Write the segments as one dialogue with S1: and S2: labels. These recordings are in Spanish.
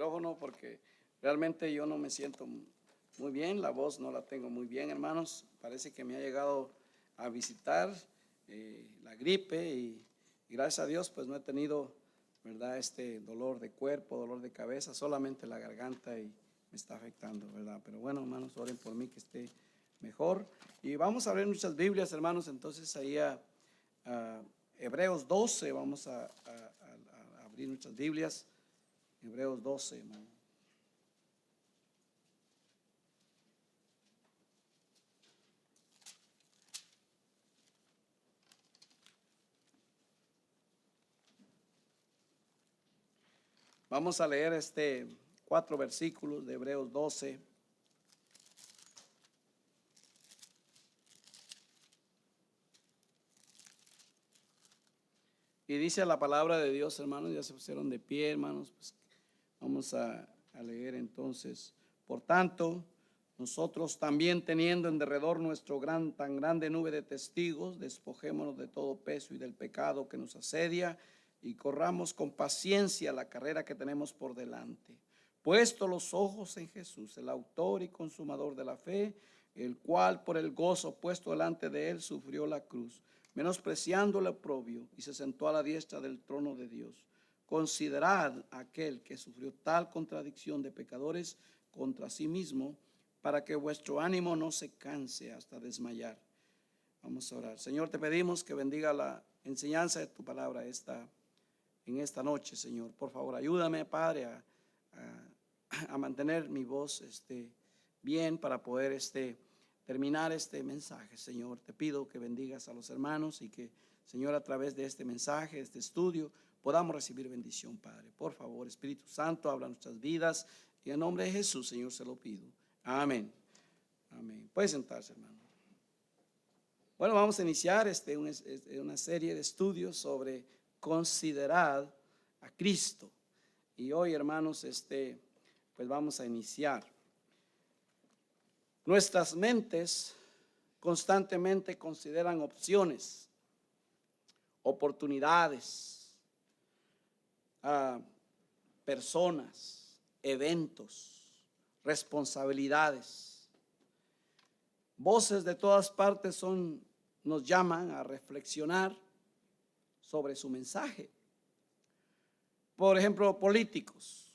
S1: micrófono porque realmente yo no me siento muy bien, la voz no la tengo muy bien, hermanos. Parece que me ha llegado a visitar la gripe y gracias a Dios pues no he tenido, ¿verdad?, este dolor de cuerpo, dolor de cabeza, solamente la garganta y me está afectando, ¿verdad? Pero bueno, hermanos, oren por mí que esté mejor. Y vamos a abrir nuestras Biblias, hermanos, entonces ahí a Hebreos 12, vamos a abrir nuestras Biblias. Hebreos 12, hermano. Vamos a leer 4 versículos de Hebreos 12. Y dice la palabra de Dios, hermanos, ya se pusieron de pie, hermanos, pues vamos a leer entonces. Por tanto, nosotros también teniendo en derredor tan grande nube de testigos, despojémonos de todo peso y del pecado que nos asedia y corramos con paciencia la carrera que tenemos por delante. Puesto los ojos en Jesús, el autor y consumador de la fe, el cual por el gozo puesto delante de él sufrió la cruz, menospreciando el oprobio, y se sentó a la diestra del trono de Dios. Considerad a aquel que sufrió tal contradicción de pecadores contra sí mismo, para que vuestro ánimo no se canse hasta desmayar. Vamos a orar. Señor, te pedimos que bendiga la enseñanza de tu palabra en esta noche, Señor. Por favor, ayúdame, Padre, a mantener mi voz bien para poder terminar este mensaje, Señor. Te pido que bendigas a los hermanos y que, Señor, a través de este mensaje, este estudio, podamos recibir bendición, Padre. Por favor, Espíritu Santo, habla nuestras vidas y en nombre de Jesús, Señor, se lo pido. Amén. Amén. Puede sentarse, hermano. Bueno, vamos a iniciar una serie de estudios sobre considerar a Cristo. Y hoy, hermanos, pues vamos a iniciar. Nuestras mentes constantemente consideran opciones, oportunidades, personas, eventos, responsabilidades. Voces de todas partes nos llaman a reflexionar sobre su mensaje. Por ejemplo, políticos,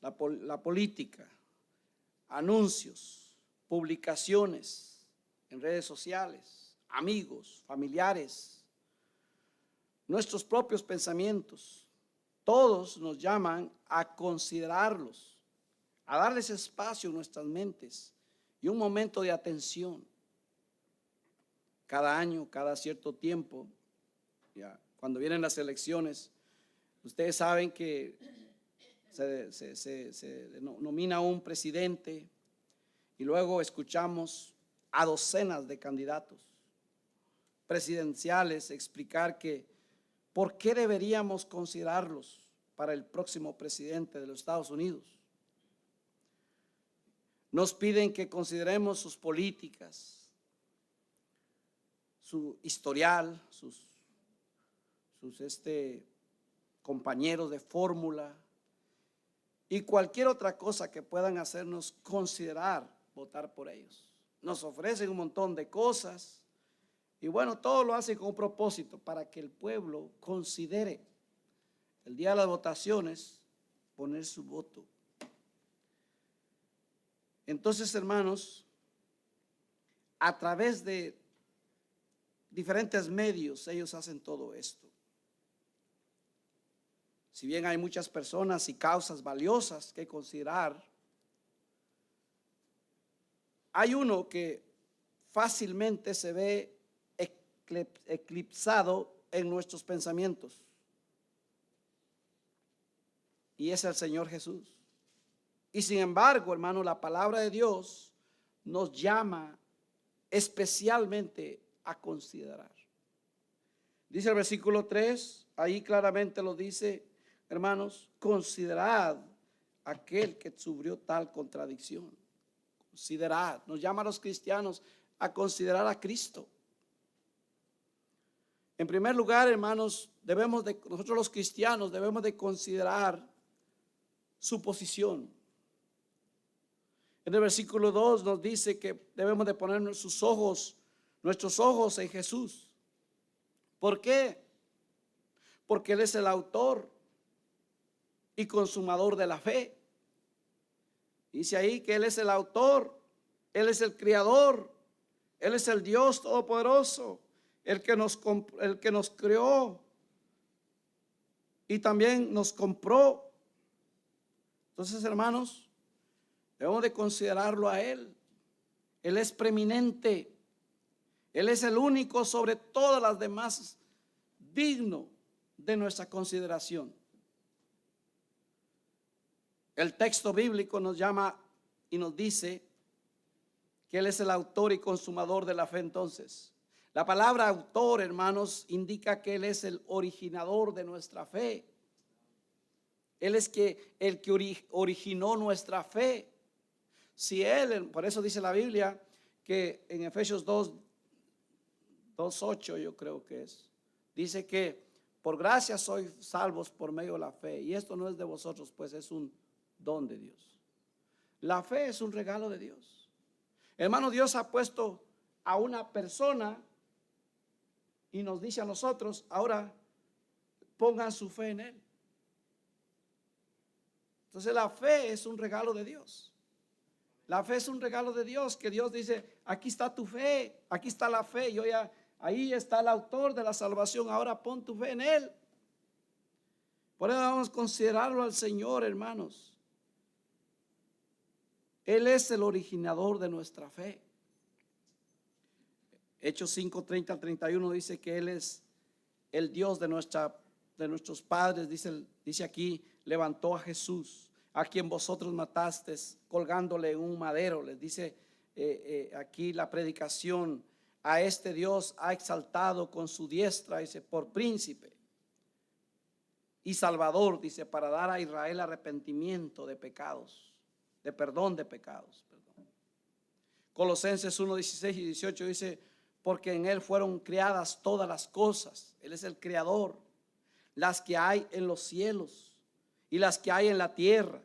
S1: la política, anuncios, publicaciones en redes sociales, amigos, familiares, nuestros propios pensamientos, todos nos llaman a considerarlos, a darles espacio en nuestras mentes y un momento de atención. Cada año, cada cierto tiempo, ya cuando vienen las elecciones, ustedes saben que se nomina un presidente y luego escuchamos a docenas de candidatos presidenciales explicar que por qué deberíamos considerarlos para el próximo presidente de los Estados Unidos. Nos piden que consideremos sus políticas, su historial, sus compañeros de fórmula y cualquier otra cosa que puedan hacernos considerar votar por ellos. Nos ofrecen un montón de cosas y bueno, todo lo hacen con un propósito para que el pueblo considere el día de las votaciones poner su voto. Entonces, hermanos, a través de diferentes medios ellos hacen todo esto. Si bien hay muchas personas y causas valiosas que considerar, hay uno que fácilmente se ve eclipsado en nuestros pensamientos y es el Señor Jesús. Y sin embargo, hermano, la palabra de Dios nos llama especialmente a considerar. Dice el versículo 3, ahí claramente lo dice, hermanos, considerad aquel que sufrió tal contradicción. Considerad, nos llama a los cristianos a considerar a Cristo. En primer lugar, hermanos, nosotros los cristianos debemos de considerar su posición. En el versículo 2 nos dice que debemos de poner nuestros ojos en Jesús. ¿Por qué? Porque Él es el autor y consumador de la fe. Dice ahí que Él es el autor, Él es el creador, Él es el Dios todopoderoso, el que nos creó y también nos compró. Entonces, hermanos, debemos de considerarlo a Él. Él es preeminente, Él es el único sobre todas las demás, digno de nuestra consideración. El texto bíblico nos llama y nos dice que Él es el autor y consumador de la fe. Entonces, la palabra autor, hermanos, indica que Él es el originador de nuestra fe. Él es el que originó nuestra fe. Si Él, por eso dice la Biblia que en Efesios 2:8 yo creo que es, dice que por gracia sois salvos por medio de la fe, y esto no es de vosotros, pues es un don de Dios. La fe es un regalo de Dios. Hermano, Dios ha puesto a una persona y nos dice a nosotros, ahora pongan su fe en Él. Entonces la fe es un regalo de Dios. La fe es un regalo de Dios, que Dios dice, aquí está tu fe, aquí está la fe, ahí está el autor de la salvación, ahora pon tu fe en Él. Por eso vamos a considerarlo al Señor, hermanos. Él es el originador de nuestra fe. Hechos 5:30-31 dice que Él es el Dios de nuestros padres. Dice aquí, levantó a Jesús, a quien vosotros matasteis colgándole en un madero. Les dice aquí la predicación, a este Dios ha exaltado con su diestra, dice, por príncipe y salvador, dice, para dar a Israel arrepentimiento de pecados, de perdón de pecados. Colosenses 1:16-18 dice, porque en Él fueron creadas todas las cosas. Él es el creador, las que hay en los cielos y las que hay en la tierra,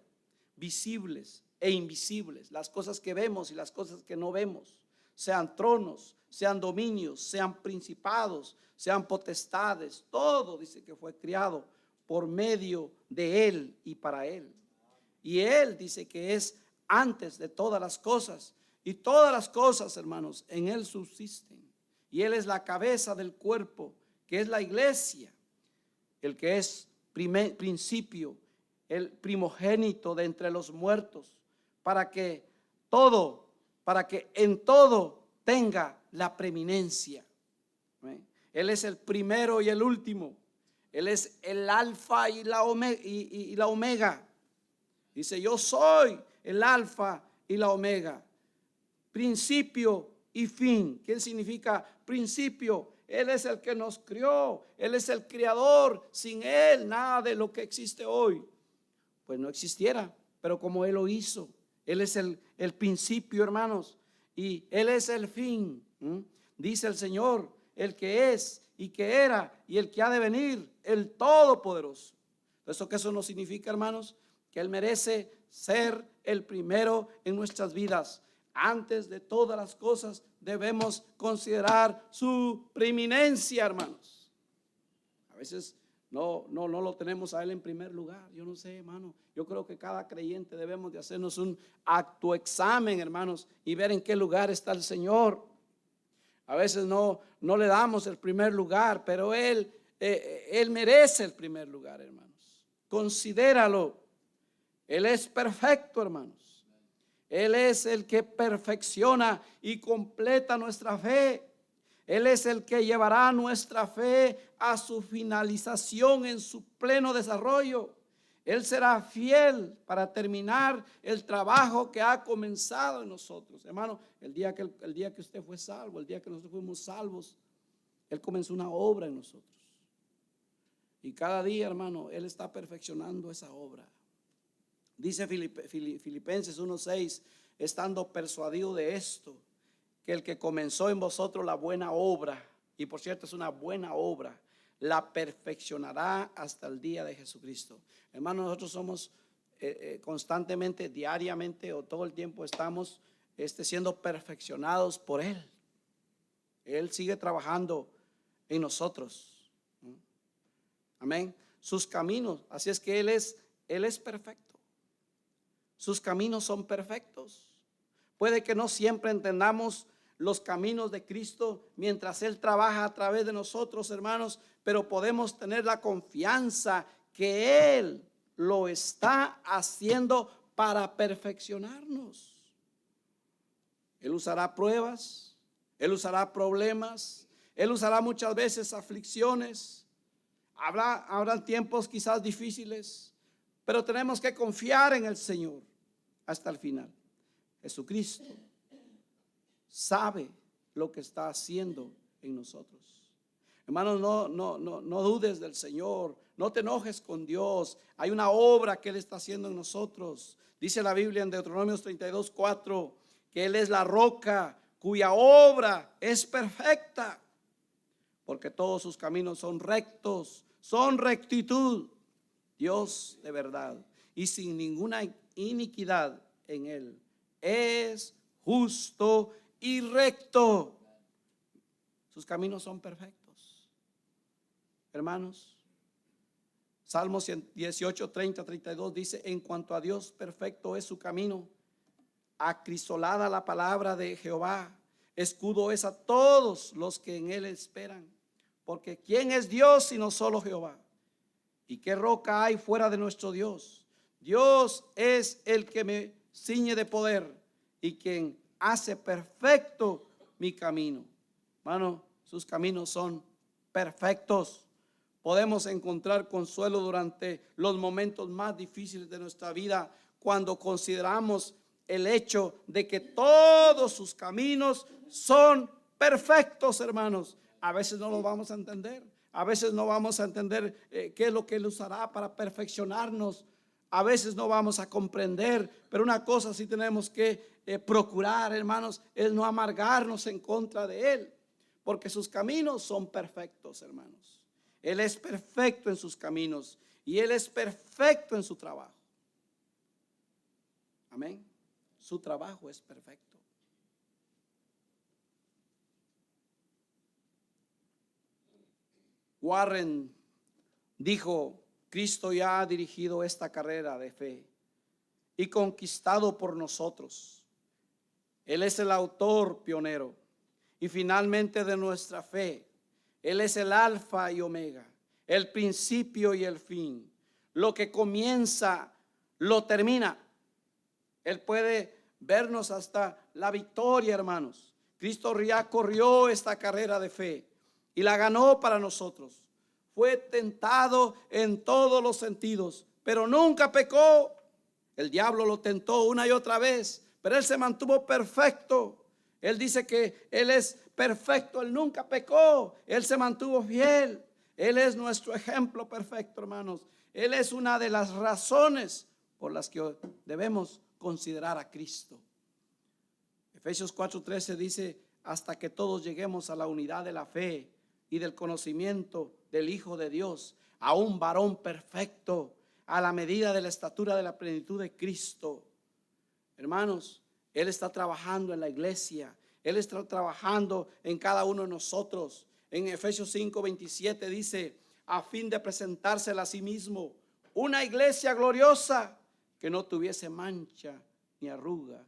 S1: visibles e invisibles, las cosas que vemos y las cosas que no vemos, sean tronos, sean dominios, sean principados, sean potestades, todo dice que fue creado por medio de Él y para Él. Y Él dice que es antes de todas las cosas, y todas las cosas, hermanos, en Él subsisten. Y Él es la cabeza del cuerpo, que es la iglesia, el que es principio, el primogénito de entre los muertos, para que en todo tenga la preeminencia. Él es el primero y el último. Él es el alfa y la omega. Dice, yo soy el alfa y la omega, principio y fin. ¿Qué significa principio? Él es el que nos crió, Él es el creador. Sin Él nada de lo que existe hoy pues no existiera, pero como Él lo hizo, Él es el principio, hermanos, y Él es el fin. Dice el Señor, el que es y que era y el que ha de venir, el Todopoderoso. ¿Eso qué eso nos significa, hermanos? Que Él merece ser el primero en nuestras vidas. Antes de todas las cosas debemos considerar su preeminencia, hermanos. A veces no lo tenemos a Él en primer lugar. Yo no sé, hermano. Yo creo que cada creyente debemos de hacernos un autoexamen, hermanos, y ver en qué lugar está el Señor. A veces no le damos el primer lugar, pero Él merece el primer lugar, hermanos. Considéralo. Él es perfecto, hermanos. Él es el que perfecciona y completa nuestra fe. Él es el que llevará nuestra fe a su finalización en su pleno desarrollo. Él será fiel para terminar el trabajo que ha comenzado en nosotros. Hermano, el día que usted fue salvo, el día que nosotros fuimos salvos, Él comenzó una obra en nosotros. Y cada día, hermano, Él está perfeccionando esa obra. Dice Filipenses 1:6, estando persuadido de esto, que el que comenzó en vosotros la buena obra, y por cierto es una buena obra, la perfeccionará hasta el día de Jesucristo. Hermanos, nosotros somos constantemente, diariamente o todo el tiempo estamos siendo perfeccionados por Él. Él sigue trabajando en nosotros. Amén. Sus caminos, así es que Él es perfecto. Sus caminos son perfectos. Puede que no siempre entendamos los caminos de Cristo mientras Él trabaja a través de nosotros, hermanos, pero podemos tener la confianza que Él lo está haciendo para perfeccionarnos. Él usará pruebas, Él usará problemas, Él usará muchas veces aflicciones. Habrá tiempos quizás difíciles, pero tenemos que confiar en el Señor hasta el final. Jesucristo sabe lo que está haciendo en nosotros. Hermanos, no dudes del Señor, no te enojes con Dios. Hay una obra que Él está haciendo en nosotros. Dice la Biblia en Deuteronomio 32:4 que Él es la roca cuya obra es perfecta, porque todos sus caminos son rectos, son rectitud. Dios de verdad y sin ninguna iniquidad en Él. Es justo y recto. Sus caminos son perfectos. Hermanos, Salmos 18, 30, 32 dice: en cuanto a Dios, perfecto es su camino, acrisolada la palabra de Jehová, escudo es a todos los que en Él esperan. Porque ¿quién es Dios sino solo Jehová? ¿Y qué roca hay fuera de nuestro Dios? Dios es el que me ciñe de poder y quien hace perfecto mi camino. Hermano, sus caminos son perfectos. Podemos encontrar consuelo durante los momentos más difíciles de nuestra vida cuando consideramos el hecho de que todos sus caminos son perfectos, hermanos. A veces no lo vamos a entender. A veces no vamos a entender qué es lo que Él usará para perfeccionarnos. A veces no vamos a comprender, pero una cosa sí tenemos que procurar, hermanos, es no amargarnos en contra de Él, porque sus caminos son perfectos, hermanos. Él es perfecto en sus caminos y Él es perfecto en su trabajo. Amén. Su trabajo es perfecto. Warren dijo: Cristo ya ha dirigido esta carrera de fe y conquistado por nosotros. Él es el autor pionero y finalmente de nuestra fe. Él es el alfa y omega, el principio y el fin. Lo que comienza, lo termina. Él puede vernos hasta la victoria, hermanos. Cristo ya corrió esta carrera de fe y la ganó para nosotros. Fue tentado en todos los sentidos, pero nunca pecó. El diablo lo tentó una y otra vez, pero Él se mantuvo perfecto. Él dice que Él es perfecto, Él nunca pecó, Él se mantuvo fiel. Él es nuestro ejemplo perfecto, hermanos. Él es una de las razones por las que debemos considerar a Cristo. Efesios 4:13 dice: hasta que todos lleguemos a la unidad de la fe y del conocimiento del Hijo de Dios, a un varón perfecto, a la medida de la estatura de la plenitud de Cristo. Hermanos, Él está trabajando en la iglesia. Él está trabajando en cada uno de nosotros. En Efesios 5:27 dice: a fin de presentársela a sí mismo una iglesia gloriosa, que no tuviese mancha ni arruga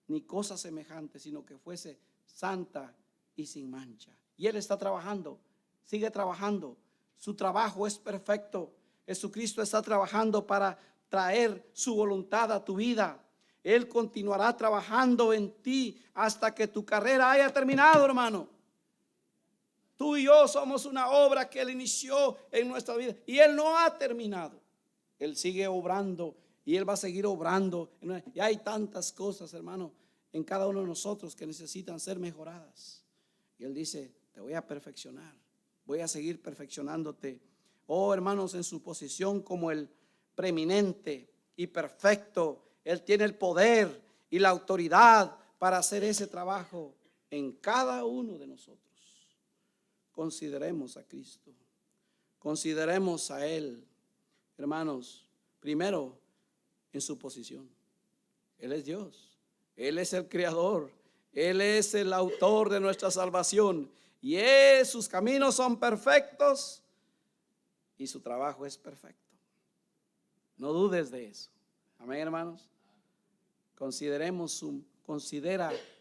S1: ni cosa semejante, sino que fuese santa y sin mancha. Y Él está trabajando, sigue trabajando. Su trabajo es perfecto. Jesucristo está trabajando para traer su voluntad a tu vida. Él continuará trabajando en ti hasta que tu carrera haya terminado, hermano. Tú y yo somos una obra que Él inició en nuestra vida y Él no ha terminado. Él sigue obrando y Él va a seguir obrando. Y hay tantas cosas, hermano, en cada uno de nosotros que necesitan ser mejoradas. Y Él dice: te voy a perfeccionar, voy a seguir perfeccionándote. Oh, hermanos, en su posición como el preeminente y perfecto, Él tiene el poder y la autoridad para hacer ese trabajo en cada uno de nosotros. Consideremos a Cristo, consideremos a Él. Hermanos, primero en su posición. Él es Dios, Él es el creador, Él es el autor de nuestra salvación y sus caminos son perfectos y su trabajo es perfecto. No dudes de eso. Amén, hermanos. Considera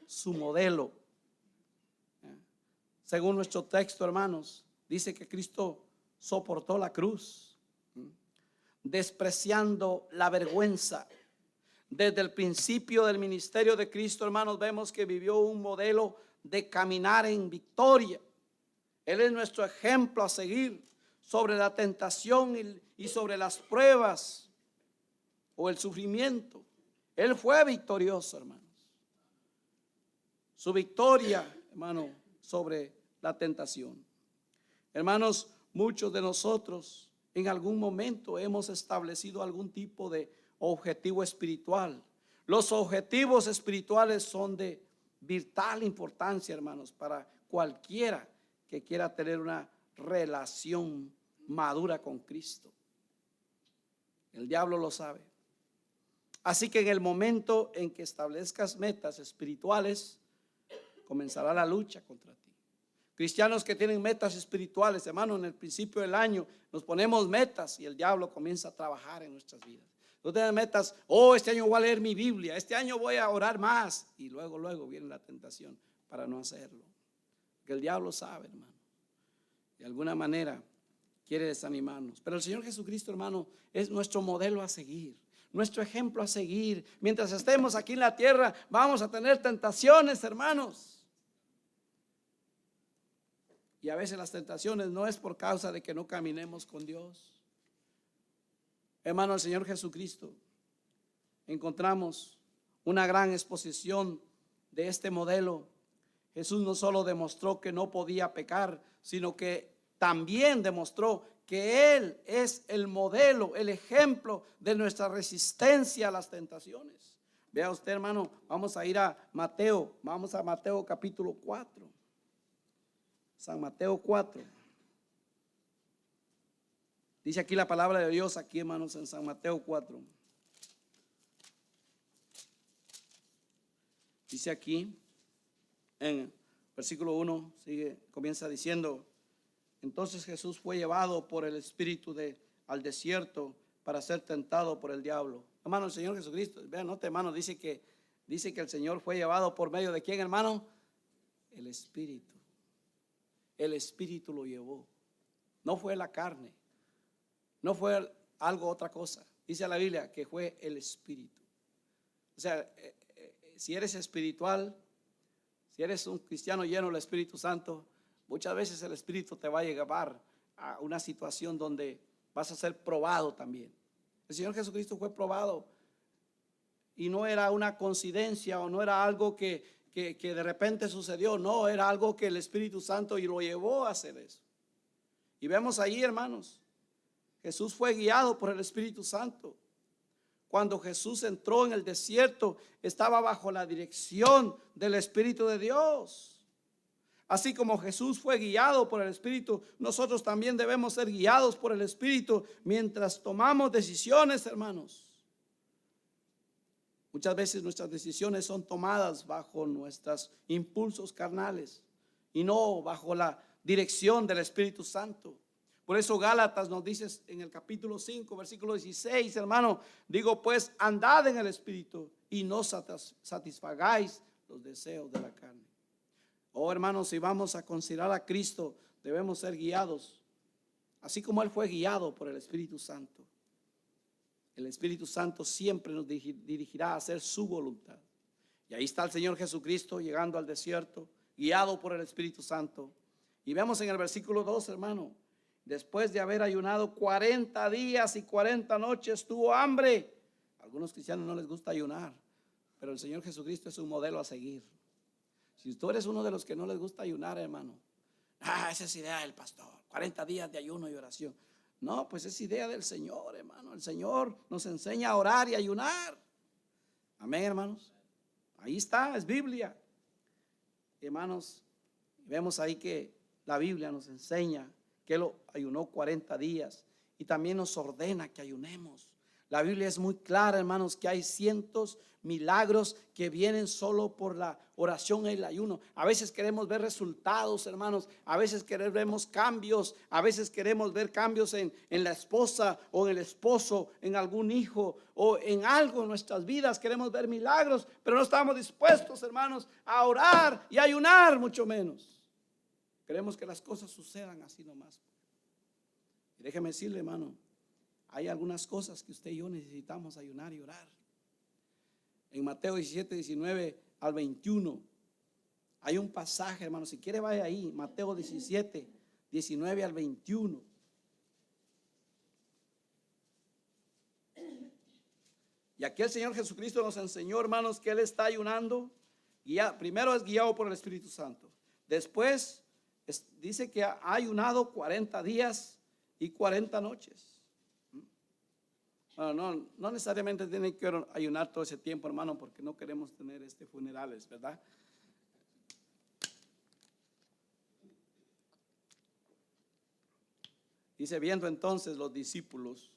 S1: su modelo. Según nuestro texto, hermanos, dice que Cristo soportó la cruz, despreciando la vergüenza. Desde el principio del ministerio de Cristo, hermanos, vemos que vivió un modelo de caminar en victoria. Él es nuestro ejemplo a seguir sobre la tentación y sobre las pruebas o el sufrimiento. Él fue victorioso, hermanos. Su victoria, hermano, sobre la tentación. Hermanos, muchos de nosotros en algún momento hemos establecido algún tipo de objetivo espiritual. Los objetivos espirituales son de vital importancia, hermanos, para cualquiera que quiera tener una relación madura con Cristo. El diablo lo sabe. Así que en el momento en que establezcas metas espirituales, comenzará la lucha contra ti. Cristianos que tienen metas espirituales, hermano, en el principio del año nos ponemos metas y el diablo comienza a trabajar en nuestras vidas. No tenemos metas, este año voy a leer mi Biblia, este año voy a orar más, y luego viene la tentación para no hacerlo. Porque el diablo sabe, hermano, de alguna manera quiere desanimarnos. Pero el Señor Jesucristo, hermano, es nuestro modelo a seguir, nuestro ejemplo a seguir. Mientras estemos aquí en la tierra, vamos a tener tentaciones, hermanos. Y a veces las tentaciones no es por causa de que no caminemos con Dios. Hermano, el Señor Jesucristo, encontramos una gran exposición de este modelo. Jesús no solo demostró que no podía pecar, sino que también demostró que Él es el modelo, el ejemplo de nuestra resistencia a las tentaciones. Vea usted, hermano, vamos a ir a Mateo, vamos a Mateo capítulo 4. San Mateo 4. Dice aquí la palabra de Dios, aquí, hermanos, en San Mateo 4. Dice aquí, en versículo 1, comienza diciendo: entonces Jesús fue llevado por el Espíritu al desierto para ser tentado por el diablo. Hermano, el Señor Jesucristo, vean, note, hermano, dice que el Señor fue llevado por medio de ¿quién, hermano? El Espíritu. El Espíritu lo llevó. No fue la carne, no fue otra cosa. Dice la Biblia que fue el Espíritu. O sea, si eres espiritual, si eres un cristiano lleno del Espíritu Santo, muchas veces el Espíritu te va a llevar a una situación donde vas a ser probado también. El Señor Jesucristo fue probado y no era una coincidencia o no era algo que de repente sucedió. No, era algo que el Espíritu Santo y lo llevó a hacer eso. Y vemos ahí, hermanos, Jesús fue guiado por el Espíritu Santo. Cuando Jesús entró en el desierto, estaba bajo la dirección del Espíritu de Dios. Así como Jesús fue guiado por el Espíritu, nosotros también debemos ser guiados por el Espíritu mientras tomamos decisiones, hermanos. Muchas veces nuestras decisiones son tomadas bajo nuestros impulsos carnales y no bajo la dirección del Espíritu Santo. Por eso Gálatas nos dice en el capítulo 5, versículo 16, hermano, digo pues, andad en el Espíritu y no satisfagáis los deseos de la carne. Hermanos, si vamos a considerar a Cristo, debemos ser guiados, así como Él fue guiado por el Espíritu Santo. El Espíritu Santo siempre nos dirigirá a hacer su voluntad. Y ahí está el Señor Jesucristo llegando al desierto, guiado por el Espíritu Santo. Y vemos en el versículo 2, hermano, después de haber ayunado 40 días y 40 noches, tuvo hambre. A algunos cristianos no les gusta ayunar, pero el Señor Jesucristo es un modelo a seguir. Si tú eres uno de los que no les gusta ayunar, hermano, esa es idea del pastor, 40 días de ayuno y oración. No, pues es idea del Señor, hermano. El Señor nos enseña a orar y ayunar. Amén, hermanos. Ahí está, es Biblia. Hermanos, vemos ahí que la Biblia nos enseña que Él ayunó 40 días y también nos ordena que ayunemos. La Biblia es muy clara, hermanos, que hay cientos milagros que vienen solo por la oración y el ayuno. A veces queremos ver resultados, hermanos. A veces queremos cambios. A veces queremos ver cambios en la esposa o en el esposo, en algún hijo o en algo en nuestras vidas. Queremos ver milagros, pero no estamos dispuestos, hermanos, a orar y ayunar, mucho menos. Queremos que las cosas sucedan así nomás. Y déjeme decirle, hermano, hay algunas cosas que usted y yo necesitamos ayunar y orar. En Mateo 17, 19 al 21 hay un pasaje, hermano. Si quiere vaya ahí, Mateo 17, 19 al 21. Y aquí el Señor Jesucristo nos enseñó, hermanos, que Él está ayunando. Primero es guiado por el Espíritu Santo. Después dice que ha ayunado 40 días y 40 noches. Bueno, no necesariamente tiene que ayunar todo ese tiempo, hermano, porque no queremos tener funerales, ¿verdad? Dice, viendo entonces los discípulos,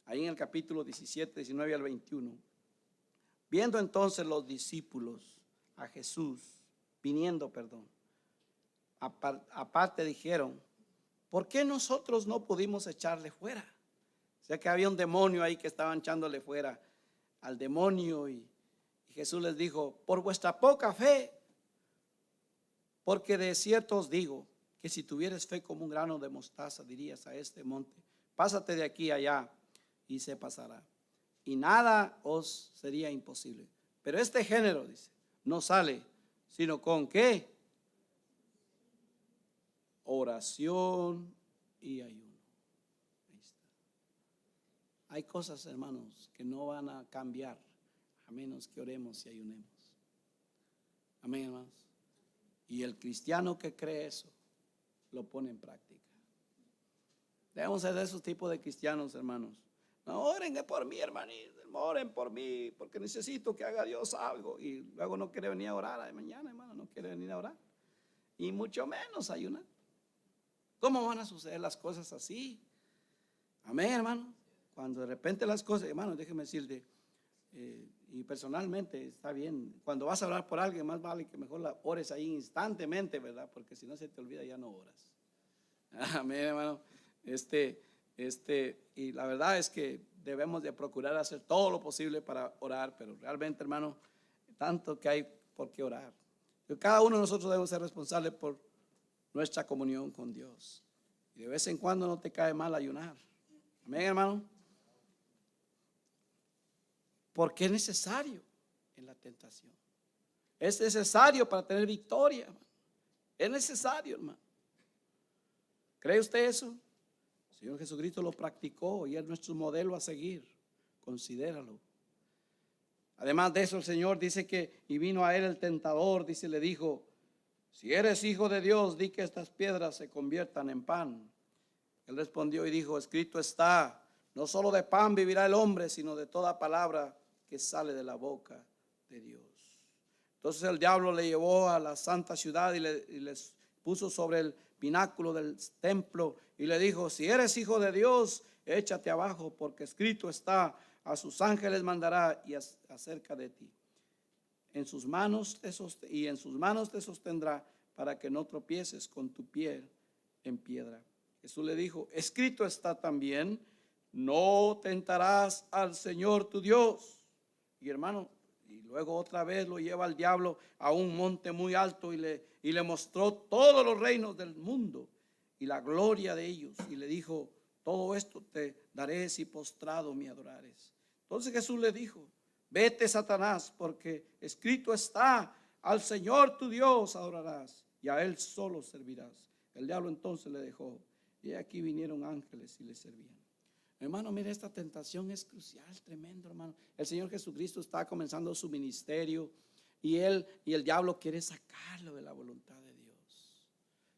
S1: ahí en el capítulo 17, 19 al 21, viendo entonces los discípulos a Jesús, aparte dijeron, ¿por qué nosotros no pudimos echarle fuera? O sea que había un demonio ahí que estaban echándole fuera al demonio y Jesús les dijo, por vuestra poca fe, porque de cierto os digo que si tuvieres fe como un grano de mostaza, dirías a este monte, pásate de aquí allá y se pasará. Y nada os sería imposible. Pero este género, dice, no sale, sino con ¿qué? Oración y ayuno. Hay cosas, hermanos, que no van a cambiar a menos que oremos y ayunemos. Amén, hermanos. Y el cristiano que cree eso, lo pone en práctica. Debemos ser de esos tipos de cristianos, hermanos. No oren por mí, hermanito, oren por mí, porque necesito que haga Dios algo. Y luego no quiere venir a orar de mañana, hermano, no quiere venir a orar. Y mucho menos ayunar. ¿Cómo van a suceder las cosas así? Amén, hermano. Cuando de repente las cosas, hermano, déjeme decirle, y personalmente está bien, cuando vas a orar por alguien, más vale que mejor la ores ahí instantemente, ¿verdad? Porque si no se te olvida, ya no oras. Amén, hermano. Y la verdad es que debemos de procurar hacer todo lo posible para orar, pero realmente, hermano, tanto que hay por qué orar. Pero cada uno de nosotros debemos ser responsables por nuestra comunión con Dios. Y de vez en cuando no te cae mal ayunar. Amén, hermano. Porque es necesario en la tentación. Es necesario para tener victoria, hermano. Es necesario, hermano. ¿Cree usted eso? El Señor Jesucristo lo practicó y es nuestro modelo a seguir. Considéralo. Además de eso, el Señor dice que, y vino a él el tentador, dice, le dijo, si eres hijo de Dios, di que estas piedras se conviertan en pan. Él respondió y dijo, escrito está, no solo de pan vivirá el hombre, sino de toda palabra que sale de la boca de Dios. Entonces el diablo le llevó a la santa ciudad y les puso sobre el pináculo del templo y le dijo, si eres hijo de Dios, échate abajo, porque escrito está, a sus ángeles mandará y acerca de ti. En sus manos te sostendrá para que no tropieces con tu pie en piedra. Jesús le dijo, escrito está también, no tentarás al Señor tu Dios. Y hermano, y luego otra vez lo lleva el diablo a un monte muy alto y le mostró todos los reinos del mundo y la gloria de ellos. Y le dijo, todo esto te daré si postrado me adorares. Entonces Jesús le dijo, vete, Satanás, porque escrito está, al Señor tu Dios adorarás y a Él solo servirás. El diablo entonces le dejó y aquí vinieron ángeles y le servían. Hermano, mire, esta tentación es crucial, tremendo, hermano. El Señor Jesucristo está comenzando su ministerio y el diablo quiere sacarlo de la voluntad de Dios.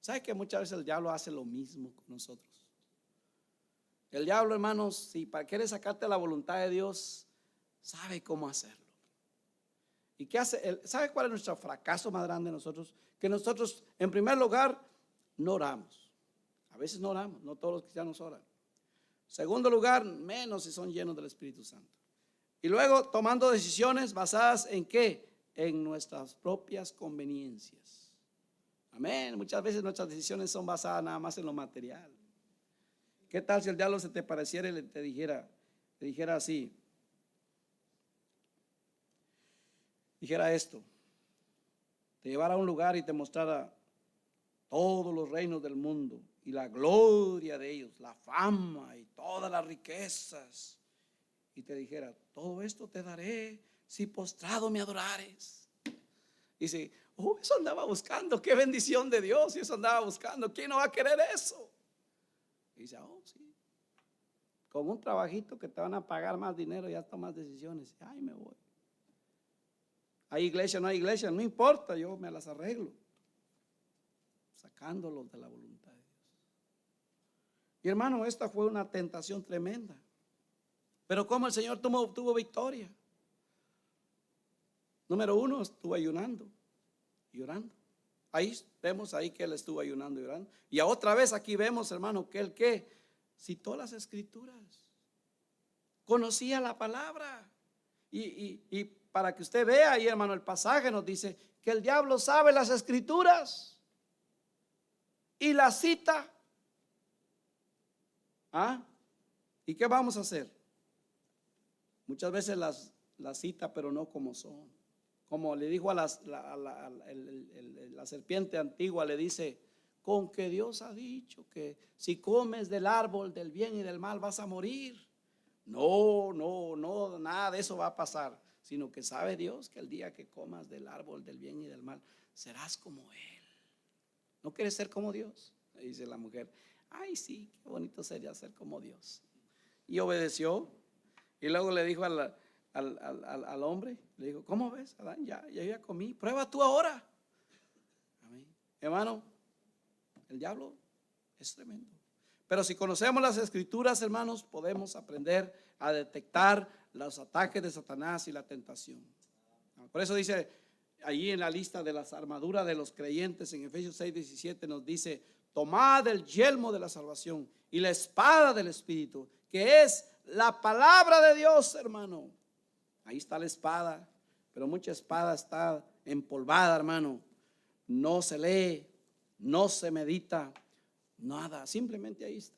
S1: ¿Sabe que muchas veces el diablo hace lo mismo con nosotros? El diablo, hermanos, si quiere sacarte la voluntad de Dios, sabe cómo hacerlo. ¿Y qué hace? ¿Sabe cuál es nuestro fracaso más grande de nosotros? Que nosotros, en primer lugar, no oramos. A veces no oramos, no todos los cristianos oran. Segundo lugar, menos si son llenos del Espíritu Santo. Y luego tomando decisiones basadas en ¿qué? En nuestras propias conveniencias. Amén. Muchas veces nuestras decisiones son basadas nada más en lo material. ¿Qué tal si el diablo se te pareciera y te dijera así? Dijera esto, te llevara a un lugar y te mostrara todos los reinos del mundo y la gloria de ellos, la fama y todas las riquezas, y te dijera, todo esto te daré si postrado me adorares. Dice, eso andaba buscando, qué bendición de Dios, y eso andaba buscando, ¿quién no va a querer eso? Y dice, sí, con un trabajito que te van a pagar más dinero, ya tomas decisiones. Ay, me voy. Hay iglesia, no hay iglesia, no importa, yo me las arreglo, sacándolos de la voluntad de Dios. Y hermano, esta fue una tentación tremenda. Pero como el Señor tuvo victoria. Número uno, estuvo ayunando y orando. Ahí vemos ahí que él estuvo ayunando y orando. Y otra vez aquí vemos, hermano, que él que citó las escrituras, conocía la palabra. Y para que usted vea ahí, hermano, el pasaje nos dice que el diablo sabe las escrituras y las cita. ¿Y qué vamos a hacer? Muchas veces las cita, pero no como son. Como le dijo a la serpiente antigua, le dice, con que Dios ha dicho que si comes del árbol del bien y del mal vas a morir. No, nada de eso va a pasar, sino que sabe Dios que el día que comas del árbol del bien y del mal, serás como Él. ¿No quieres ser como Dios? Le dice la mujer, ay sí, qué bonito sería ser como Dios. Y obedeció. Y luego le dijo al hombre, le dijo, ¿cómo ves, Adán? Ya comí, prueba tú ahora. Amén. Hermano, el diablo es tremendo. Pero si conocemos las escrituras, hermanos, podemos aprender a detectar los ataques de Satanás y la tentación. Por eso dice allí en la lista de las armaduras de los creyentes en Efesios 6:17 nos dice, tomad el yelmo de la salvación y la espada del Espíritu, que es la palabra de Dios, hermano. Ahí está la espada, pero mucha espada está empolvada, hermano. No se lee, no se medita, nada, simplemente ahí está.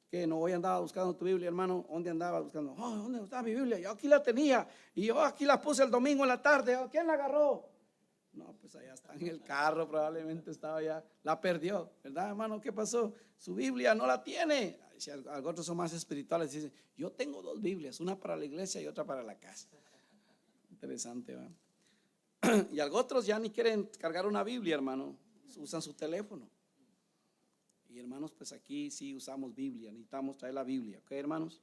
S1: Que no hoy andaba buscando tu Biblia, hermano. ¿Dónde andaba buscando? ¿Dónde está mi Biblia? Yo aquí la tenía y yo aquí la puse el domingo en la tarde. ¿Quién la agarró? No, pues allá está en el carro, probablemente estaba allá, la perdió, ¿verdad, hermano? ¿Qué pasó? Su Biblia no la tiene. Si algunos son más espirituales, dicen, yo tengo 2 Biblias, una para la iglesia y otra para la casa. Interesante, ¿verdad? Y otros ya ni quieren cargar una Biblia, hermano, usan su teléfono. Y hermanos, pues aquí sí usamos Biblia, necesitamos traer la Biblia, ¿ok, hermanos?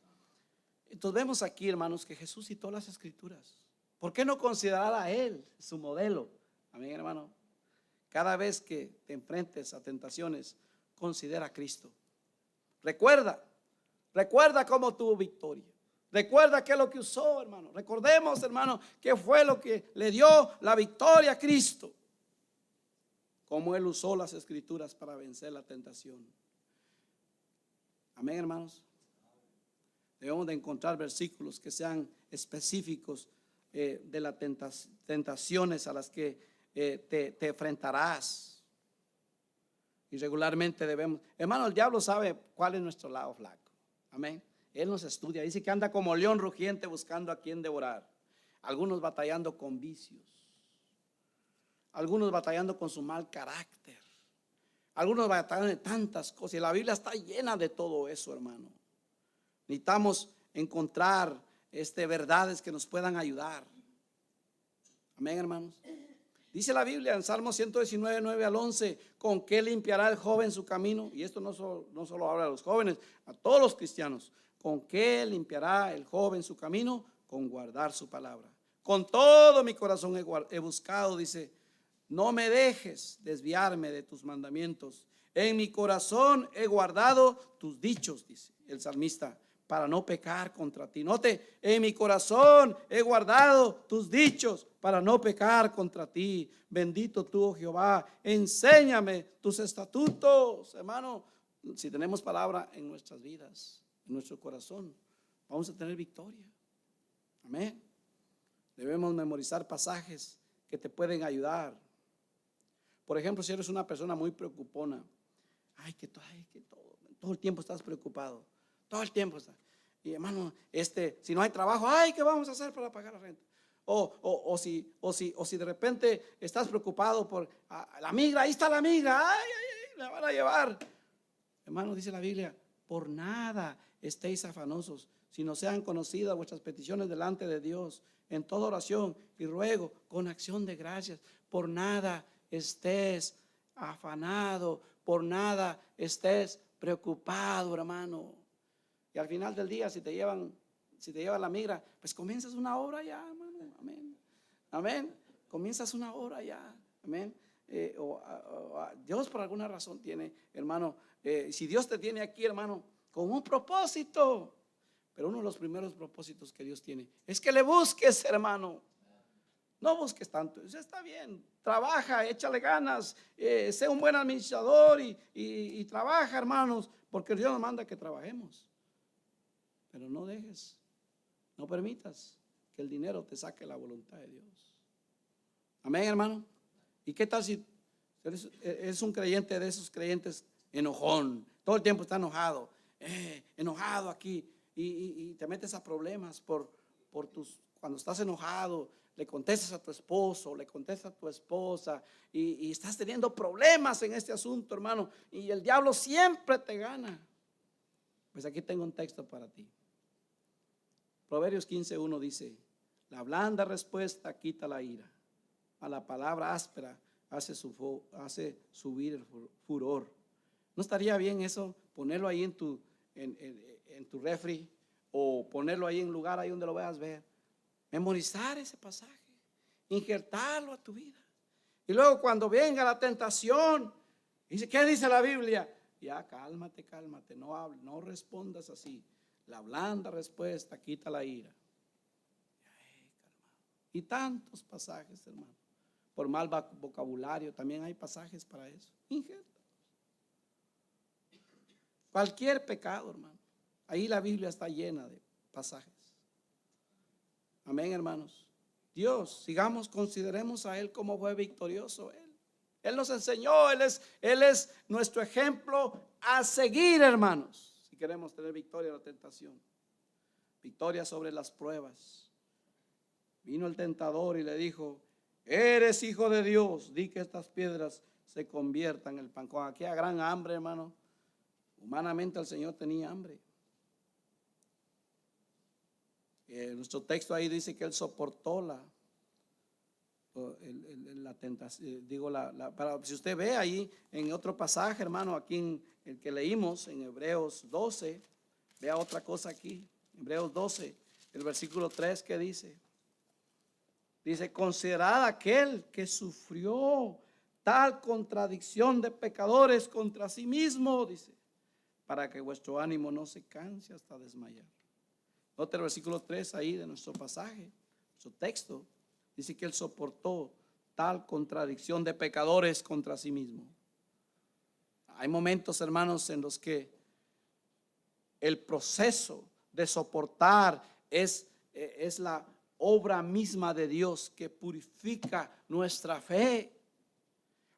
S1: Entonces vemos aquí, hermanos, que Jesús citó las escrituras. ¿Por qué no considerar a Él su modelo? Amén, hermano. Cada vez que te enfrentes a tentaciones, considera a Cristo. Recuerda cómo tuvo victoria. Recuerda qué es lo que usó, hermano. Recordemos, hermano, qué fue lo que le dio la victoria a Cristo. Cómo Él usó las escrituras para vencer la tentación. Amén, hermanos. Debemos de encontrar versículos que sean específicos de las tentaciones a las que te enfrentarás. Y regularmente debemos, hermano, el diablo sabe cuál es nuestro lado flaco. Amén. Él nos estudia, dice que anda como león rugiente buscando a quien devorar. Algunos batallando con vicios, algunos batallando con su mal carácter, algunos batallando de tantas cosas. Y la Biblia está llena de todo eso, hermano. Necesitamos encontrar verdades que nos puedan ayudar. Amén, hermanos. Dice la Biblia en Salmo 119, 9 al 11, ¿con qué limpiará el joven su camino? Y esto no solo habla a los jóvenes, a todos los cristianos. ¿Con qué limpiará el joven su camino? Con guardar su palabra. Con todo mi corazón he buscado, dice, no me dejes desviarme de tus mandamientos. En mi corazón he guardado tus dichos, dice el salmista, para no pecar contra ti. Note, en mi corazón he guardado tus dichos para no pecar contra ti. Bendito tú, oh Jehová, enséñame tus estatutos. Hermano, si tenemos palabra en nuestras vidas, en nuestro corazón, vamos a tener victoria. Amén. Debemos memorizar pasajes que te pueden ayudar. Por ejemplo, si eres una persona muy preocupona, todo el tiempo estás preocupado, todo el tiempo estás. Y hermano, si no hay trabajo, ¿qué vamos a hacer para pagar la renta? O si de repente estás preocupado por la migra, ahí está la migra, la van a llevar. Hermano, dice la Biblia, por nada estéis afanosos, sino sean conocidas vuestras peticiones delante de Dios, en toda oración y ruego, con acción de gracias. Por nada estés afanado, por nada estés preocupado, hermano. Y al final del día, si te llevan la migra, pues comienzas una obra ya, hermano. Amén. Amén. Comienzas una obra ya. Amén. Dios por alguna razón tiene, hermano, si Dios te tiene aquí, hermano, con un propósito. Pero uno de los primeros propósitos que Dios tiene es que le busques, hermano. No busques tanto, está bien, trabaja, échale ganas, sé un buen administrador y trabaja, hermanos, porque Dios nos manda que trabajemos. Pero no permitas que el dinero te saque la voluntad de Dios. Amén, hermano. ¿Y qué tal si eres un creyente de esos creyentes enojón? Todo el tiempo está enojado, enojado aquí y te metes a problemas cuando estás enojado. Le contestas a tu esposo, le contestas a tu esposa y estás teniendo problemas en este asunto, hermano, y el diablo siempre te gana. Pues aquí tengo un texto para ti. Proverbios 15:1 dice: la blanda respuesta quita la ira, a la palabra áspera hace subir el furor. ¿No estaría bien eso? Ponerlo ahí en tu refri, o ponerlo ahí en lugar ahí donde lo veas ver. Memorizar ese pasaje, injertarlo a tu vida. Y luego cuando venga la tentación, dice, ¿qué dice la Biblia? Ya, cálmate, no respondas así. La blanda respuesta quita la ira. Y tantos pasajes, hermano. Por mal vocabulario, también hay pasajes para eso. Injerta. Cualquier pecado, hermano. Ahí la Biblia está llena de pasajes. Amén, hermanos. Dios, consideremos a Él como fue victorioso. Él nos enseñó, Él es nuestro ejemplo a seguir, hermanos, si queremos tener victoria en la tentación, victoria sobre las pruebas. Vino el tentador y le dijo: eres hijo de Dios, di que estas piedras se conviertan en pan. Con aquella gran hambre, hermano, humanamente el Señor tenía hambre. Nuestro texto ahí dice que Él soportó la tentación. Si usted ve ahí en otro pasaje, hermano, aquí en el que leímos en Hebreos 12, vea otra cosa aquí. Hebreos 12, el versículo 3, que dice: considerad aquel que sufrió tal contradicción de pecadores contra sí mismo, dice, para que vuestro ánimo no se canse hasta desmayar. Nota el versículo 3 ahí de nuestro pasaje, nuestro texto. Dice que Él soportó tal contradicción de pecadores contra sí mismo. Hay momentos, hermanos, en los que el proceso de soportar es la obra misma de Dios que purifica nuestra fe.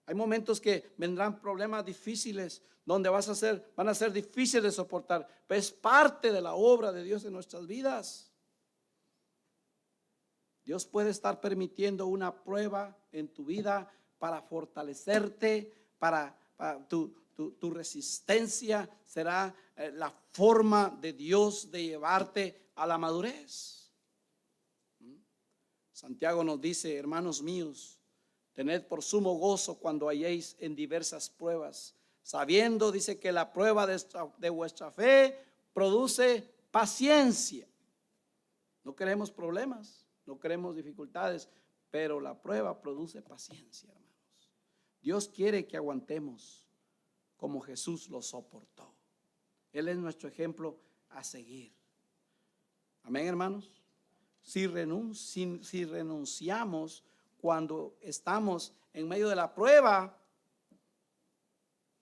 S1: Hay momentos que vendrán problemas difíciles, donde van a ser difíciles de soportar, pero es parte de la obra de Dios en nuestras vidas. Dios puede estar permitiendo una prueba en tu vida para fortalecerte, para tu resistencia será la forma de Dios de llevarte a la madurez. Santiago nos dice: hermanos míos, tened por sumo gozo cuando halléis en diversas pruebas, sabiendo, dice, que la prueba de vuestra fe produce paciencia. No queremos problemas, no queremos dificultades, pero la prueba produce paciencia, hermanos. Dios quiere que aguantemos como Jesús lo soportó. Él es nuestro ejemplo a seguir. Amén, hermanos. Si renunciamos cuando estamos en medio de la prueba,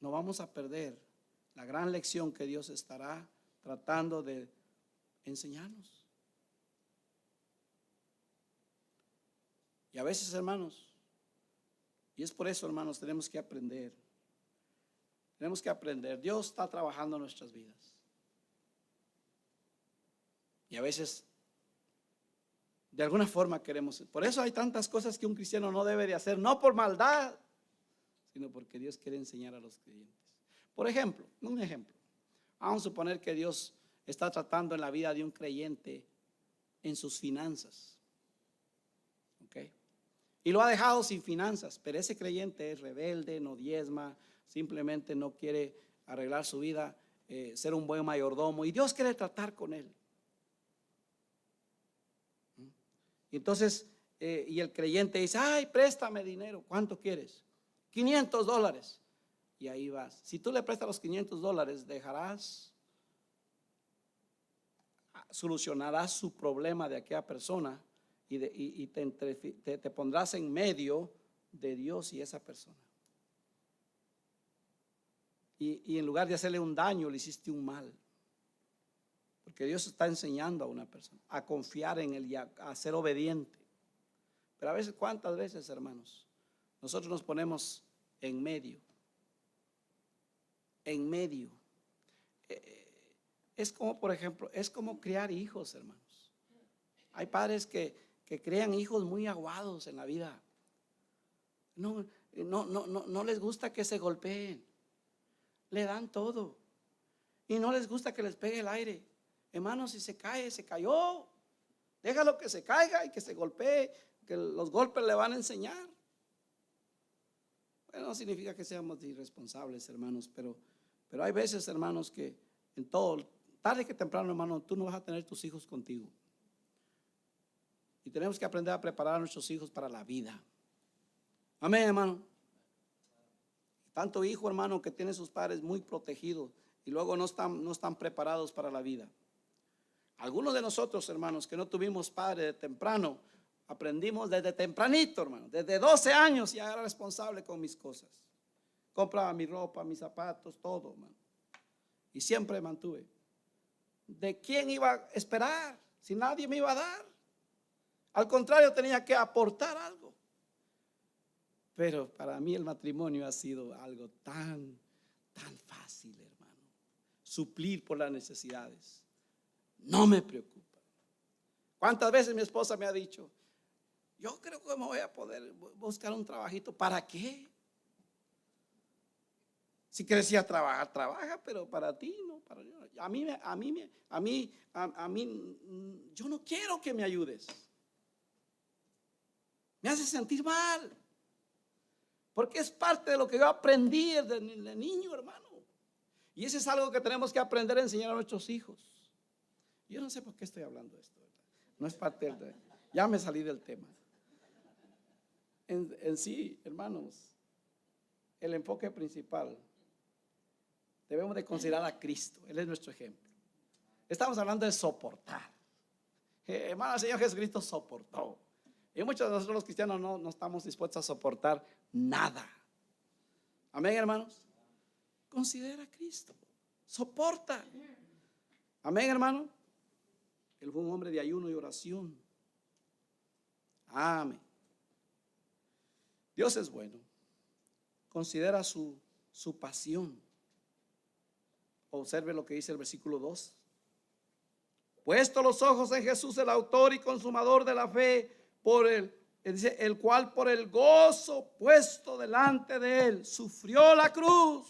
S1: no vamos a perder la gran lección que Dios estará tratando de enseñarnos. Y a veces, hermanos, y es por eso, hermanos, tenemos que aprender. Tenemos que aprender. Dios está trabajando en nuestras vidas. Y a veces, de alguna forma queremos. Por eso hay tantas cosas que un cristiano no debe de hacer, no por maldad, sino porque Dios quiere enseñar a los creyentes. Por ejemplo, un ejemplo. Vamos a suponer que Dios está tratando en la vida de un creyente en sus finanzas. ¿Ok? Y lo ha dejado sin finanzas, pero ese creyente es rebelde, no diezma, simplemente no quiere arreglar su vida, ser un buen mayordomo, y Dios quiere tratar con él. Y entonces, y el creyente dice: ay, préstame dinero. ¿Cuánto quieres? $500. Y ahí vas. Si tú le prestas los $500, solucionarás su problema de aquella persona y te pondrás en medio de Dios y esa persona. Y en lugar de hacerle un daño, le hiciste un mal. Porque Dios está enseñando a una persona a confiar en Él y a ser obediente. Pero a veces, ¿cuántas veces, hermanos, nosotros nos ponemos en medio? En medio. Es como, por ejemplo, es como criar hijos, hermanos. Hay padres que crían hijos muy aguados en la vida. No les gusta que se golpeen. Le dan todo. Y no les gusta que les pegue el aire. Hermanos, si se cae, se cayó. Déjalo que se caiga y que se golpee, que los golpes le van a enseñar. Bueno, no significa que seamos irresponsables, hermanos, pero hay veces, hermanos, que en todo, tarde que temprano, hermano, tú no vas a tener tus hijos contigo. Y tenemos que aprender a preparar a nuestros hijos para la vida. Amén, hermano. Tanto hijo, hermano, que tiene sus padres muy protegidos y luego no están preparados para la vida. Algunos de nosotros, hermanos, que no tuvimos padre de temprano, aprendimos desde tempranito, hermano. Desde 12 años ya era responsable con mis cosas. Compraba mi ropa, mis zapatos, todo, hermano. Y siempre mantuve. ¿De quién iba a esperar si nadie me iba a dar? Al contrario, tenía que aportar algo. Pero para mí el matrimonio ha sido algo tan fácil, hermano. Suplir por las necesidades. No me preocupa. ¿Cuántas veces mi esposa me ha dicho: yo creo que me voy a poder buscar un trabajito? ¿Para qué? Si quieres ir a trabajar, trabaja, pero para ti no. A mí, yo no quiero que me ayudes. Me hace sentir mal. Porque es parte de lo que yo aprendí desde niño, hermano. Y eso es algo que tenemos que aprender a enseñar a nuestros hijos. Yo no sé por qué estoy hablando de esto, ¿verdad? No es parte del. Ya me salí del tema. En sí, hermanos, el enfoque principal, debemos de considerar a Cristo. Él es nuestro ejemplo. Estamos hablando de soportar. Hermano, el Señor Jesucristo soportó. Y muchos de nosotros los cristianos no estamos dispuestos a soportar nada. Amén, hermanos. Considera a Cristo. Soporta. Amén, hermano. Él fue un hombre de ayuno y oración. Amén. Dios es bueno. Considera su pasión. Observe lo que dice el versículo 2. Puesto los ojos en Jesús, el autor y consumador de la fe, dice, el cual por el gozo puesto delante de él sufrió la cruz.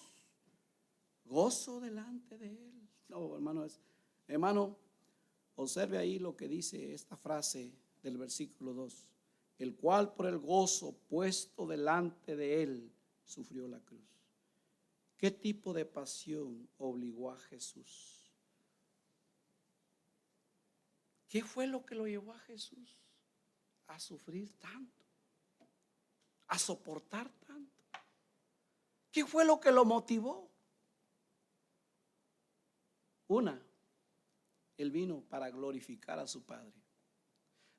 S1: Gozo delante de él. No, hermano, observe ahí lo que dice esta frase del versículo 2. El cual por el gozo puesto delante de él sufrió la cruz. ¿Qué tipo de pasión obligó a Jesús? ¿Qué fue lo que lo llevó a Jesús a sufrir tanto? A soportar tanto. ¿Qué fue lo que lo motivó? Él vino para glorificar a su Padre.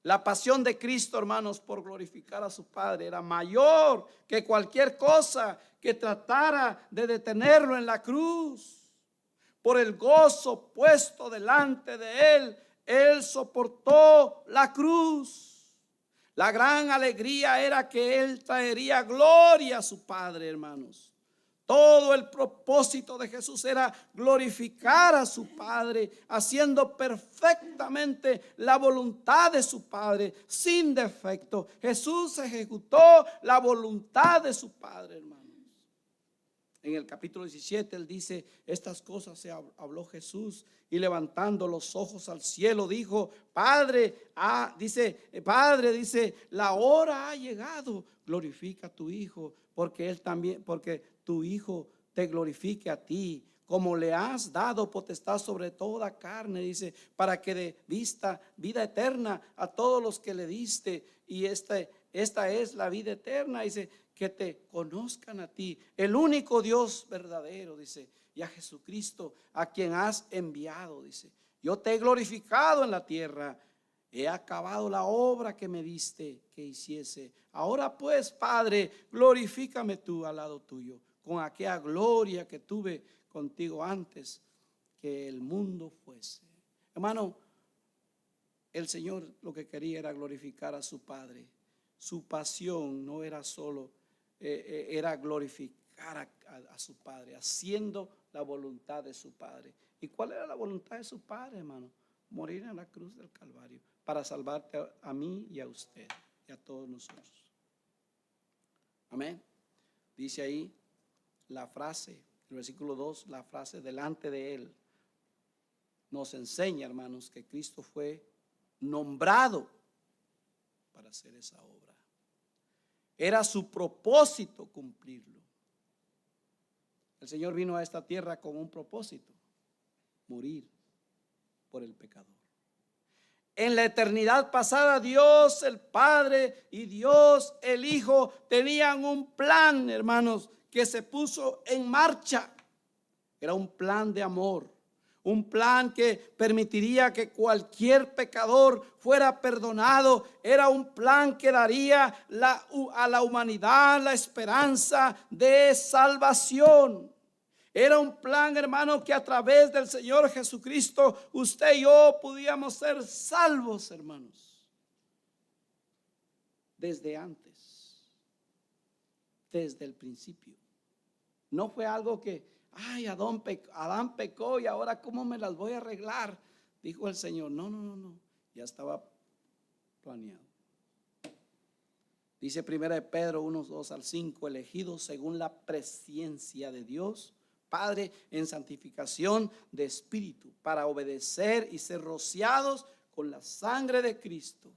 S1: La pasión de Cristo, hermanos, por glorificar a su Padre era mayor que cualquier cosa que tratara de detenerlo en la cruz. Por el gozo puesto delante de él, él soportó la cruz. La gran alegría era que él traería gloria a su Padre, hermanos. Todo el propósito de Jesús era glorificar a su Padre, haciendo perfectamente la voluntad de su Padre, sin defecto. Jesús ejecutó la voluntad de su Padre, hermanos. En el capítulo 17 él dice: estas cosas se habló Jesús, y levantando los ojos al cielo dijo: Padre, dice, la hora ha llegado, glorifica a tu Hijo, porque tu Hijo te glorifique a ti, como le has dado potestad sobre toda carne, dice, para que dé vida eterna a todos los que le diste. Y esta es la vida eterna, dice, que te conozcan a ti, el único Dios verdadero, dice, y a Jesucristo, a quien has enviado, dice. Yo te he glorificado en la tierra, he acabado la obra que me diste que hiciese. Ahora pues, Padre, glorifícame tú al lado tuyo, con aquella gloria que tuve contigo antes que el mundo fuese. Hermano, el Señor lo que quería era glorificar a su Padre. Su pasión no era solo, era glorificar a su Padre, haciendo la voluntad de su Padre. ¿Y cuál era la voluntad de su Padre, hermano? Morir en la cruz del Calvario para salvarte a mí y a usted y a todos nosotros. Amén. Dice ahí la frase, el versículo 2, la frase delante de él nos enseña, hermanos, que Cristo fue nombrado para hacer esa obra. Era su propósito cumplirlo. El Señor vino a esta tierra con un propósito: morir por el pecador. En la eternidad pasada, Dios el Padre y Dios el Hijo tenían un plan, hermanos, que se puso en marcha. Era un plan de amor, un plan que permitiría que cualquier pecador fuera perdonado. Era un plan que daría a la humanidad la esperanza de salvación. Era un plan, hermano, que a través del Señor Jesucristo usted y yo podíamos ser salvos, hermanos. Desde antes, desde el principio. No fue algo que, Adán pecó y ahora ¿cómo me las voy a arreglar? Dijo el Señor. No. Ya estaba planeado. Dice 1 Pedro 1:2-5, elegidos según la presciencia de Dios Padre en santificación de espíritu, para obedecer y ser rociados con la sangre de Cristo.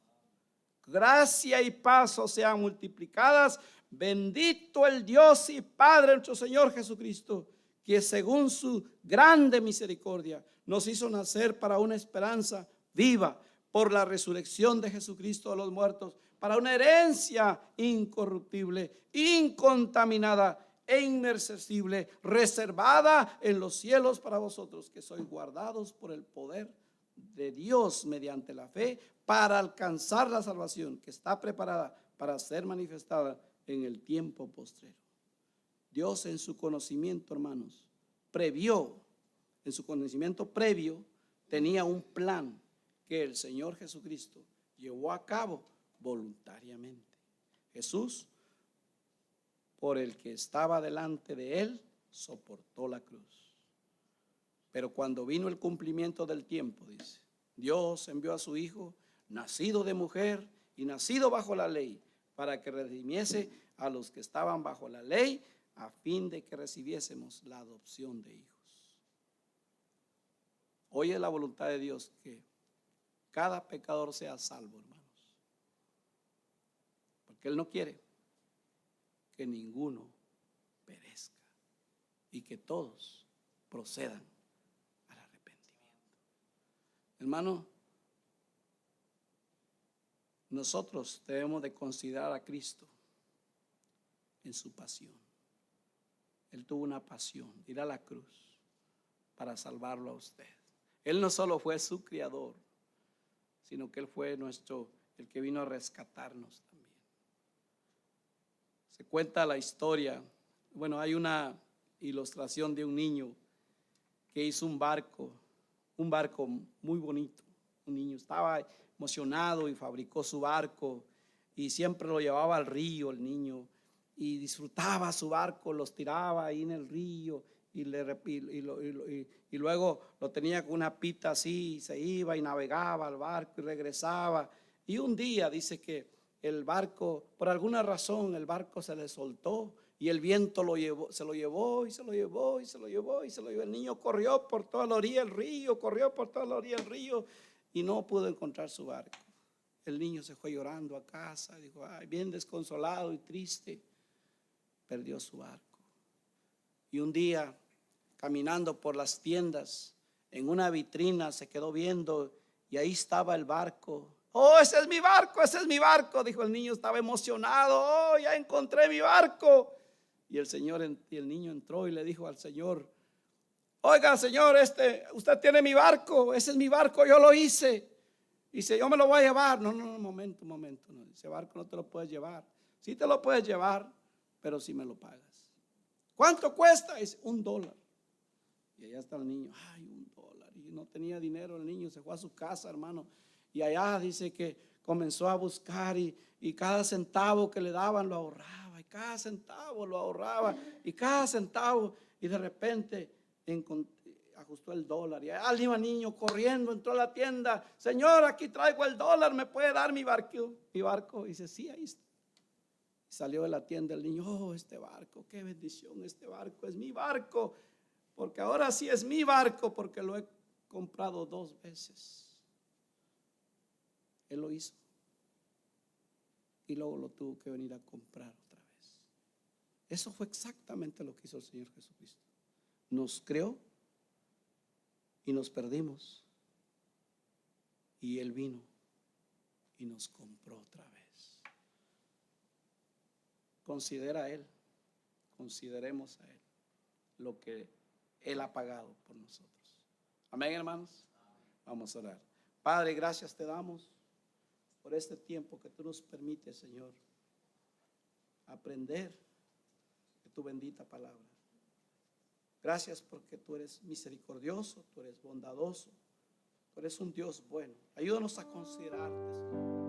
S1: Gracia y paz sean multiplicadas. Bendito el Dios y Padre de nuestro Señor Jesucristo, que según su grande misericordia nos hizo nacer para una esperanza viva por la resurrección de Jesucristo de los muertos, para una herencia incorruptible, incontaminada e inmercesible, reservada en los cielos para vosotros, que sois guardados por el poder de Dios mediante la fe, para alcanzar la salvación que está preparada para ser manifestada en el tiempo postrero. Dios, en su conocimiento, hermanos, en su conocimiento previo, tenía un plan que el Señor Jesucristo llevó a cabo voluntariamente. Jesús, por el que estaba delante de él, soportó la cruz. Pero cuando vino el cumplimiento del tiempo, dice, Dios envió a su Hijo, nacido de mujer y nacido bajo la ley, para que redimiese a los que estaban bajo la ley, a fin de que recibiésemos la adopción de hijos. Hoy es la voluntad de Dios que cada pecador sea salvo, hermanos, porque Él no quiere que ninguno perezca y que todos procedan al arrepentimiento. Hermano, nosotros debemos de considerar a Cristo en su pasión. Él tuvo una pasión, ir a la cruz para salvarlo a usted. Él no solo fue su criador, sino que Él fue el que vino a rescatarnos también. Se cuenta la historia, hay una ilustración de un niño que hizo un barco muy bonito. Un niño estaba emocionado y fabricó su barco y siempre lo llevaba al río el niño y disfrutaba su barco, los tiraba ahí en el río y luego lo tenía con una pita así y se iba y navegaba al barco y regresaba. Y un día dice que el barco, por alguna razón, el barco se le soltó y el viento lo llevó, se lo llevó y se lo llevó y se lo llevó y se lo llevó. El niño corrió por toda la orilla del río, corrió por toda la orilla del río y no pudo encontrar su barco. El niño se fue llorando a casa, dijo, ay, bien desconsolado y triste, perdió su barco. Y un día, caminando por las tiendas, en una vitrina se quedó viendo y ahí estaba el barco. Oh, ese es mi barco, dijo el niño, estaba emocionado. Oh, ya encontré mi barco. Y el niño entró y le dijo al Señor, oiga, Señor, usted tiene mi barco, ese es mi barco, yo lo hice. Dice, yo me lo voy a llevar. No, momento, no, ese barco no te lo puedes llevar. Sí te lo puedes llevar, pero si me lo pagas. ¿Cuánto cuesta? Es $1. Y allá está el niño, ay, $1. Y no tenía dinero el niño, se fue a su casa, hermano. Y allá dice que comenzó a buscar y cada centavo que le daban lo ahorraba. Y cada centavo lo ahorraba. Y cada centavo. Y de repente ajustó el dólar. Y allá iba el niño corriendo, entró a la tienda. Señor, aquí traigo el dólar, ¿me puede dar mi barco? Y dice, sí, ahí está. Salió de la tienda el niño, oh, este barco, qué bendición, este barco es mi barco, porque ahora sí es mi barco, porque lo he comprado 2 veces. Él lo hizo y luego lo tuvo que venir a comprar otra vez. Eso fue exactamente lo que hizo el Señor Jesucristo. Nos creó y nos perdimos y Él vino y nos compró otra vez. Considera a Él, consideremos a Él lo que Él ha pagado por nosotros. Amén, hermanos. Vamos a orar. Padre, gracias te damos por este tiempo que tú nos permites, Señor, aprender de tu bendita palabra. Gracias porque tú eres misericordioso, tú eres bondadoso, tú eres un Dios bueno. Ayúdanos a considerarte, Señor.